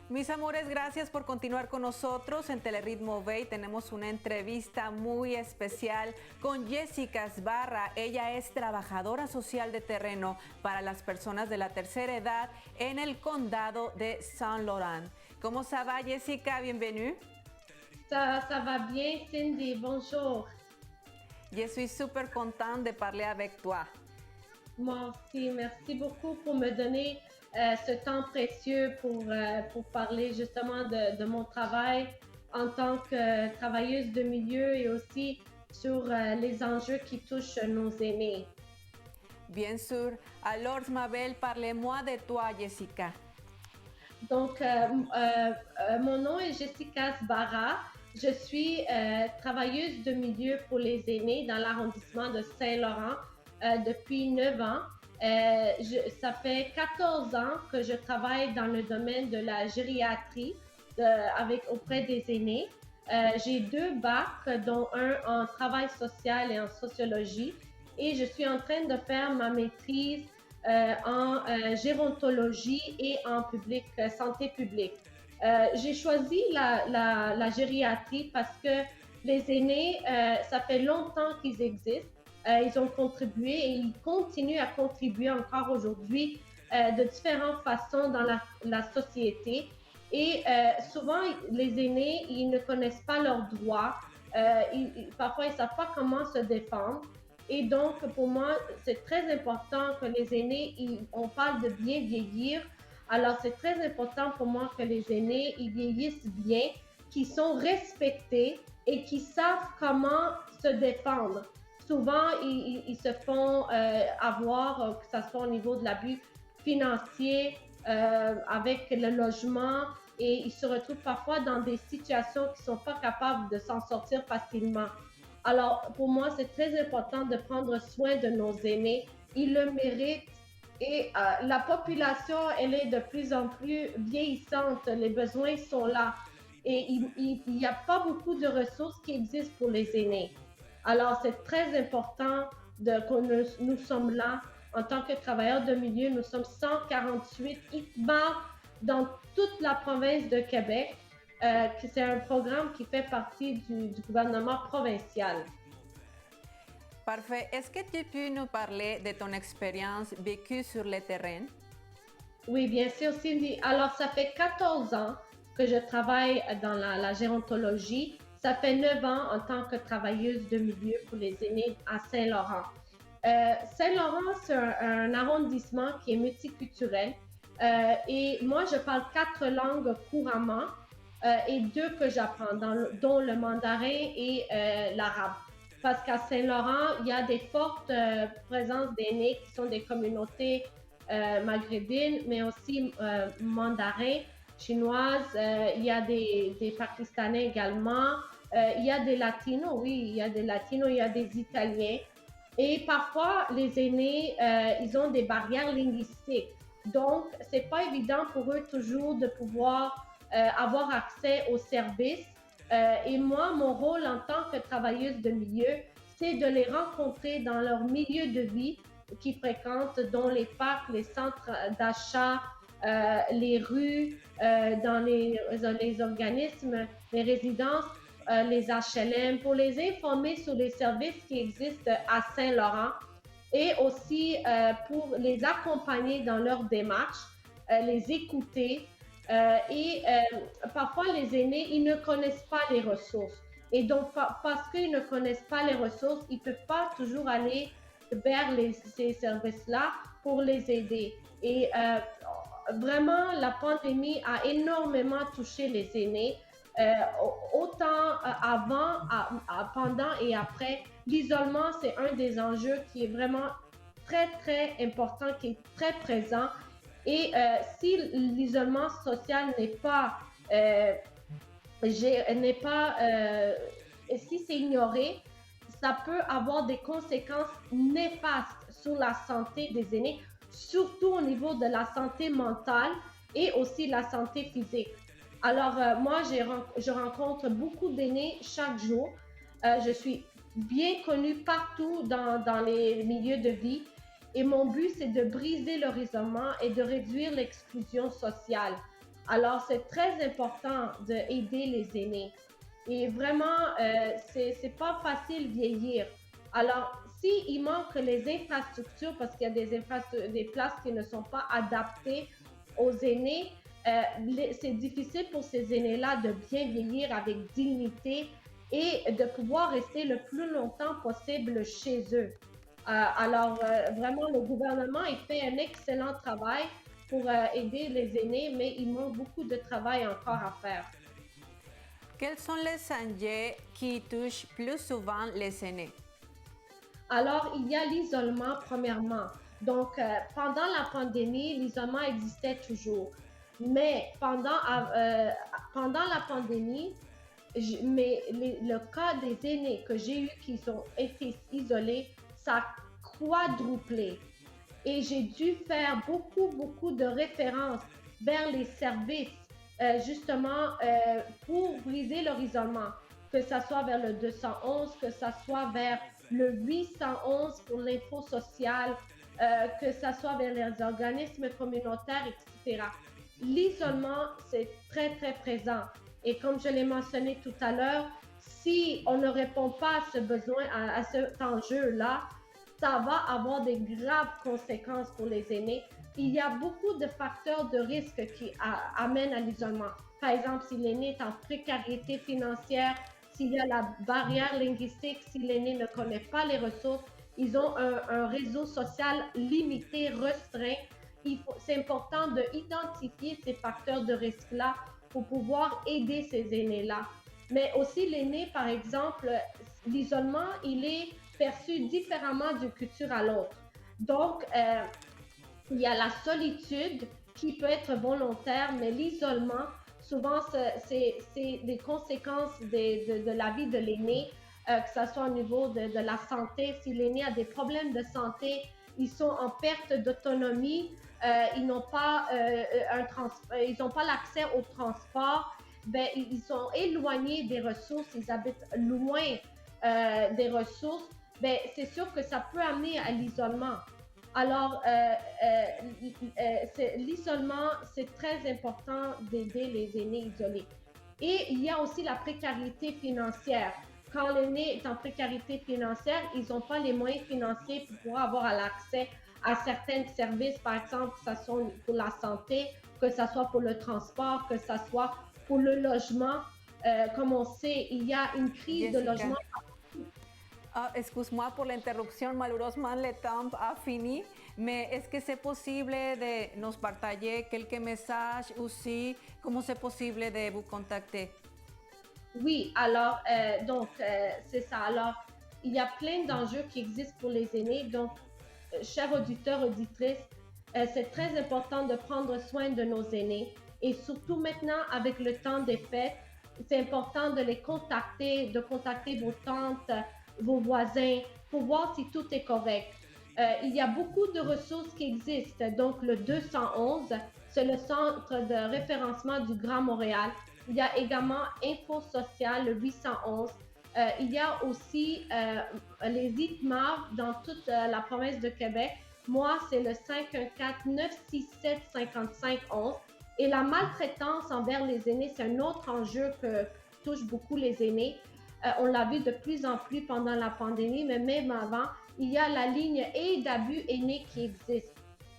Mis amores, gracias por continuar con nosotros en Telerritmo Bay. Tenemos una entrevista muy especial con Jessica Sbarra. Ella es trabajadora social de terreno para las personas de la tercera edad en el condado de Saint Laurent. ¿Cómo ça va, Jessica? Bienvenue. Ça va bien, Cindy. Bonjour. Je suis super contente de parler avec toi. Moi aussi, merci beaucoup pour me donner ce temps précieux pour parler justement de mon travail en tant que travailleuse de milieu et aussi sur les enjeux qui touchent nos aînés. Bien sûr. Alors, Mabel, parlez-moi de toi, Jessica. Donc, mon nom est Jessica Sbarra. Je suis travailleuse de milieu pour les aînés dans l'arrondissement de Saint-Laurent depuis 9 ans. Ça fait 14 ans que je travaille dans le domaine de la gériatrie auprès des aînés. J'ai 2 bacs, dont un en travail social et en sociologie. Et je suis en train de faire ma maîtrise en gérontologie et en santé publique. J'ai choisi la gériatrie parce que les aînés, ça fait longtemps qu'ils existent. Ils ont contribué et ils continuent à contribuer encore aujourd'hui de différentes façons dans la société. Et souvent, les aînés, ils ne connaissent pas leurs droits. Parfois, ils ne savent pas comment se défendre. Et donc, pour moi, c'est très important que les aînés, on parle de bien vieillir. Alors, c'est très important pour moi que les aînés, ils vieillissent bien, qu'ils sont respectés et qu'ils savent comment se défendre. Souvent, ils se font avoir, que ce soit au niveau de l'abus financier, avec le logement, et ils se retrouvent parfois dans des situations qui ne sont pas capables de s'en sortir facilement. Alors, pour moi, c'est très important de prendre soin de nos aînés. Ils le méritent. Et la population, elle est de plus en plus vieillissante. Les besoins sont là. Et il n'y a pas beaucoup de ressources qui existent pour les aînés. Alors, c'est très important que nous sommes là. En tant que travailleurs de milieu, nous sommes 148 dans toute la province de Québec. C'est un programme qui fait partie du gouvernement provincial. Parfait. Est-ce que tu peux nous parler de ton expérience vécue sur le terrain? Oui, bien sûr, Cindy. Alors, ça fait 14 ans que je travaille dans la gérontologie. Ça fait 9 ans en tant que travailleuse de milieu pour les aînés à Saint-Laurent. Saint-Laurent, c'est un arrondissement qui est multiculturel. Et moi, je parle 4 langues couramment et 2 que j'apprends, dont le mandarin et l'arabe. Parce qu'à Saint-Laurent, il y a des fortes présences d'aînés qui sont des communautés maghrébines, mais aussi mandarins, chinoises. Il y a des Pakistanais également. Il y a des Latinos, oui, il y a des Latinos, il y a des Italiens. Et parfois, les aînés, ils ont des barrières linguistiques. Donc, c'est pas évident pour eux toujours de pouvoir avoir accès aux services. Et moi, mon rôle en tant que travailleuse de milieu, c'est de les rencontrer dans leur milieu de vie qu'ils fréquentent, dont les parcs, les centres d'achat, les rues, dans les organismes, les résidences, les HLM, pour les informer sur les services qui existent à Saint-Laurent et aussi pour les accompagner dans leur démarche, les écouter. Parfois, les aînés, ils ne connaissent pas les ressources. Et donc, parce qu'ils ne connaissent pas les ressources, ils ne peuvent pas toujours aller vers ces services-là pour les aider. Et vraiment, la pandémie a énormément touché les aînés, autant avant, pendant et après. L'isolement, c'est un des enjeux qui est vraiment très, très important, qui est très présent. Et si l'isolement social si c'est ignoré, ça peut avoir des conséquences néfastes sur la santé des aînés, surtout au niveau de la santé mentale et aussi la santé physique. Alors, moi, je rencontre beaucoup d'aînés chaque jour. Je suis bien connue partout dans les milieux de vie. Et mon but, c'est de briser leur isolement et de réduire l'exclusion sociale. Alors, c'est très important d'aider les aînés. Et vraiment, c'est pas facile vieillir. Alors, s'il manque les infrastructures, parce qu'il y a des places qui ne sont pas adaptées aux aînés, c'est difficile pour ces aînés-là de bien vieillir avec dignité et de pouvoir rester le plus longtemps possible chez eux. Alors, vraiment, le gouvernement, il fait un excellent travail pour aider les aînés, mais il manque beaucoup de travail encore à faire. Quels sont les enjeux qui touchent plus souvent les aînés? Alors, il y a l'isolement, premièrement. Donc, pendant la pandémie, l'isolement existait toujours. Mais pendant la pandémie, le cas des aînés que j'ai eu qui ont été isolés, ça a quadruplé. Et j'ai dû faire beaucoup de références vers les services, justement, pour briser leur isolement, que ce soit vers le 211, que ce soit vers le 811 pour l'info sociale, que ce soit vers les organismes communautaires, etc. L'isolement, c'est très présent. Et comme je l'ai mentionné tout à l'heure, si on ne répond pas à ce besoin, à cet enjeu-là, ça va avoir des graves conséquences pour les aînés. Il y a beaucoup de facteurs de risque qui amènent à l'isolement. Par exemple, si l'aîné est en précarité financière, s'il y a la barrière linguistique, si l'aîné ne connaît pas les ressources, ils ont un réseau social limité, restreint. C'est important d'identifier ces facteurs de risque-là pour pouvoir aider ces aînés-là. Mais aussi l'aîné, par exemple, l'isolement, il est perçu différemment d'une culture à l'autre. Donc, il y a la solitude qui peut être volontaire, mais l'isolement, souvent, c'est des conséquences de la vie de l'aîné, que ce soit au niveau de la santé. Si l'aîné a des problèmes de santé, ils sont en perte d'autonomie, ils n'ont pas, ils n'ont pas l'accès au transport, ben, ils sont éloignés des ressources, ils habitent loin des ressources, ben, c'est sûr que ça peut amener à l'isolement. Alors, l'isolement, c'est très important d'aider les aînés isolés. Et il y a aussi la précarité financière. Quand l'aîné est en précarité financière, ils n'ont pas les moyens financiers pour pouvoir avoir l'accès à certains services, par exemple, que ce soit pour la santé, que ce soit pour le transport, que ce soit pour le logement. Comme on sait, il y a une crise de logement. Excuse-moi pour l'interruption, malheureusement le temps a fini, mais est-ce que c'est possible de nous partager quelques messages aussi? Comment c'est possible de vous contacter? Oui, alors, c'est ça. Alors, il y a plein d'enjeux qui existent pour les aînés. Donc, chers auditeurs, auditrices, c'est très important de prendre soin de nos aînés. Et surtout maintenant, avec le temps des fêtes, c'est important de les contacter, de contacter vos tantes, vos voisins, pour voir si tout est correct. Il y a beaucoup de ressources qui existent. Donc, le 211, c'est le centre de référencement du Grand Montréal. Il y a également Info Social, le 811. Il y a aussi les ITMAV dans toute la province de Québec. Moi, c'est le 514-967-5511. Et la maltraitance envers les aînés, c'est un autre enjeu que touche beaucoup les aînés. On l'a vu de plus en plus pendant la pandémie, mais même avant, il y a la ligne AW aînés qui existe.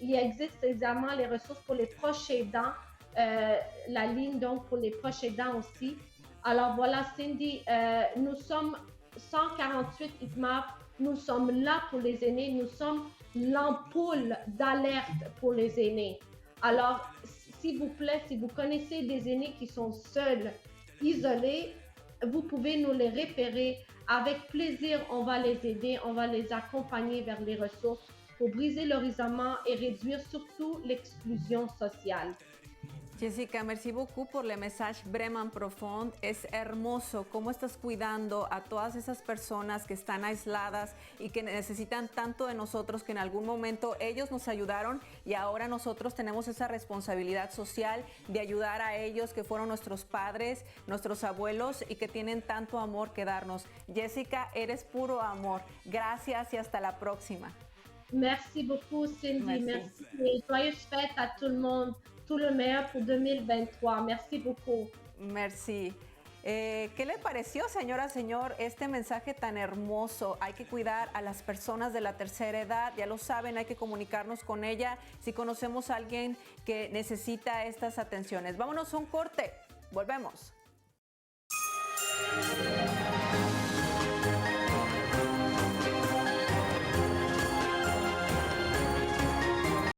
Il existe également les ressources pour les proches aidants, la ligne donc pour les proches aidants aussi. Alors voilà, Cindy, nous sommes 148 ITMAP, nous sommes là pour les aînés, nous sommes l'ampoule d'alerte pour les aînés. Alors, s'il vous plaît, si vous connaissez des aînés qui sont seuls, isolés, vous pouvez nous les référer. Avec plaisir, on va les aider, on va les accompagner vers les ressources pour briser leur isolement et réduire surtout l'exclusion sociale. Jessica, merci beaucoup por el mensaje vraiment profund. Es hermoso cómo estás cuidando a todas esas personas que están aisladas y que necesitan tanto de nosotros, que en algún momento ellos nos ayudaron y ahora nosotros tenemos esa responsabilidad social de ayudar a ellos que fueron nuestros padres, nuestros abuelos y que tienen tanto amor que darnos. Jessica, eres puro amor. Gracias y hasta la próxima. Merci beaucoup, Cindy. Merci. Et joyeuses fêtes à tout le monde. tout le meilleur pour 2023. Merci beaucoup. Merci. ¿Qué le pareció, señora, señor, este mensaje tan hermoso? Hay que cuidar a las personas de la tercera edad, ya lo saben, hay que comunicarnos con ella si conocemos a alguien que necesita estas atenciones. Vámonos a un corte, volvemos.